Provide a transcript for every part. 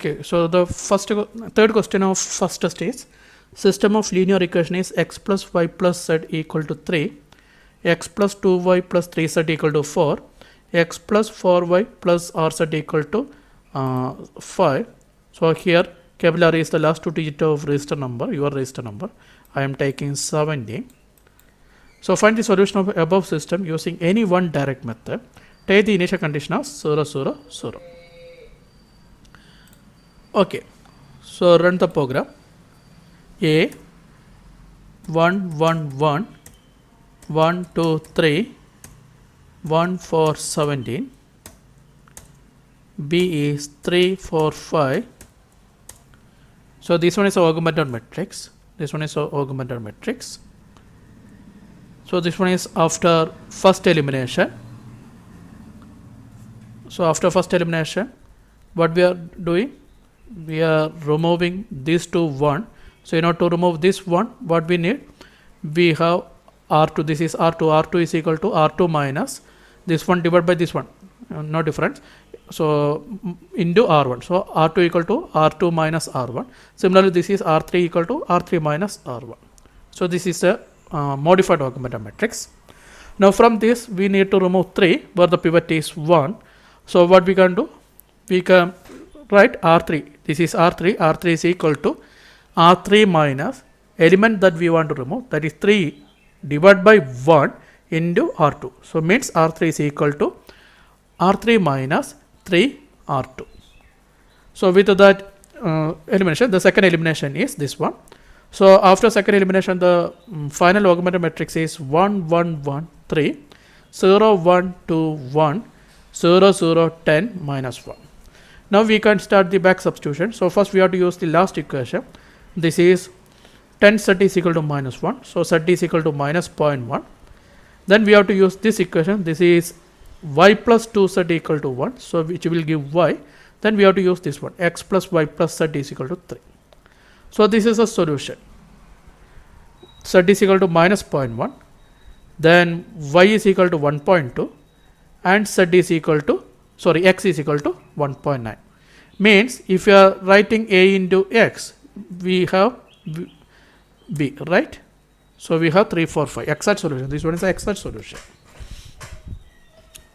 Okay, so the third question of first stage, system of linear equation is x plus y plus z equal to 3, x plus 2y plus 3z equal to 4, x plus 4y plus rz equal to 5. So here capital R is the last two digit of register number, your register number. I am taking 70. So find the solution of above system using any one direct method. Take the initial condition as 0, 0, 0. Okay, so run the program. A 1 1 1 1 2 3 1 4 17. B is 3 4 5. So this one is augmented matrix. This one is augmented matrix. So this one is after first elimination. So after first elimination, what we are doing? We are removing these two 1. So in order to remove this one, what we need? We have R2. This is R2. R2 is equal to R2 minus this one divided by this one. No difference. So into R1. So R2 equal to R2 minus R1. Similarly, this is R3 equal to R3 minus R1. So this is a modified augmented matrix. Now from this, we need to remove 3 where the pivot is 1. So what we can do? We can write R3. This is R3. R3 is equal to R3 minus element that we want to remove, that is 3 divided by 1 into R2. So means R3 is equal to R3 minus 3 R2. So with that elimination, the second elimination is this one. So after second elimination, the final augmented matrix is 1 1 1 3 0 1 2 1 0 0 10 minus 1. Now we can start the back substitution. So first we have to use the last equation. This is 10 z is equal to minus 1. So z is equal to minus 0.1. Then we have to use this equation. This is y plus 2z equal to 1. So which will give y. Then we have to use this one. X plus y plus z is equal to 3. So this is a solution. Z is equal to minus 0.1. Then y is equal to 1.2. And z is equal to, sorry, x is equal to 1.9. Means if you are writing a into x, we have b, right? So we have 3 4 5 exact solution. This one is the exact solution.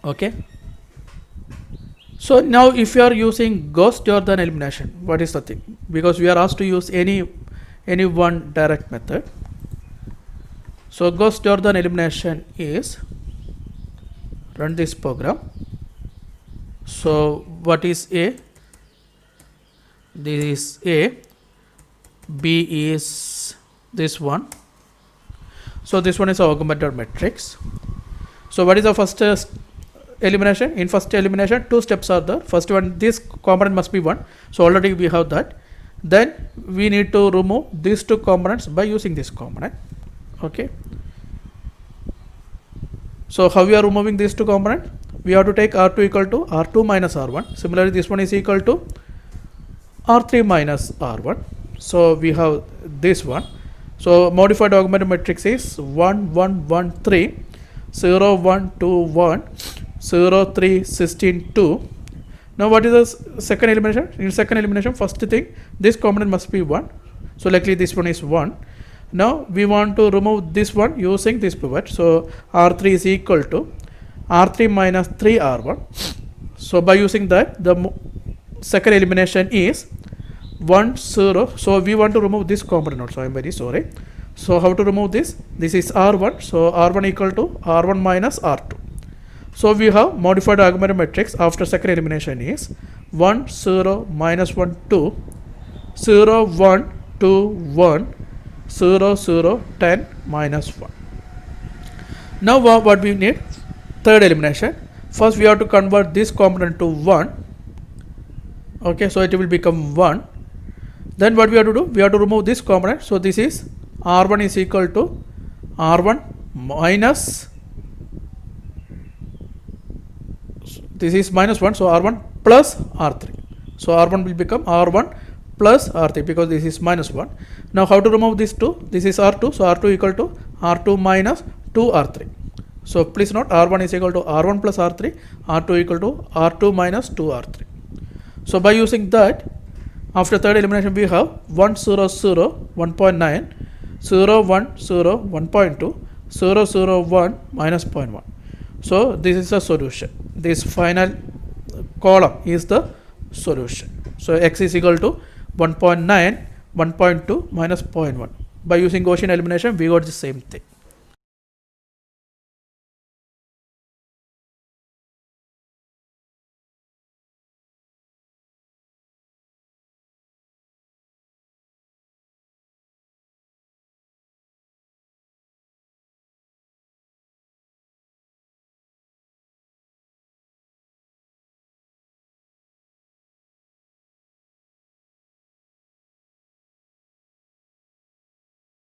Okay. So now if you are using Gauss-Jordan elimination, what is the thing? Because we are asked to use any one direct method. So Gauss-Jordan elimination is, run this program. So what is A? This is A. B is this one. So this one is augmented matrix. So what is the first elimination? In first elimination, two steps are there. First one, this component must be 1. So already we have that. Then we need to remove these two components by using this component. Okay. So how we are removing these two components? We have to take R2 equal to R2 minus R1. Similarly, this one is equal to R3 minus R1. So we have this one. So modified augmented matrix is 1 1 1 3 0 1 2 1 0 3 16 2. Now what is the second elimination? In second elimination, first thing, this component must be 1. So likely this one is 1. Now we want to remove this one using this pivot. So R3 is equal to R3 minus 3 R1. So by using that, the second elimination is 1 0. So we want to remove this component also. I am very sorry. So how to remove this? This is R1. So R1 equal to R1 minus R2. So we have modified augmented matrix after second elimination is 1 0 minus 1 2 0 1 2 1 0 0 10 minus 1. Now what we need? Third elimination. First we have to convert this component to 1. Okay, so it will become 1. Then what we have to do? We have to remove this component. So this is R1 is equal to R1 minus, this is minus 1. So R1 plus R3. So R1 will become R1 plus R3 because this is minus 1. Now how to remove this 2? This is R2. So R2 equal to R2 minus 2 R3. So please note R1 is equal to R1 plus R3, R2 equal to R2 minus 2 R3. So by using that, After third elimination, we have 1, 0, 0, 1.9, 0, 1, 0, 1.2, 0, 0, 1, minus 0.1. So this is the solution. This final column is the solution. So x is equal to 1.9, 1.2 minus 0.1. By using Gaussian elimination, we got the same thing.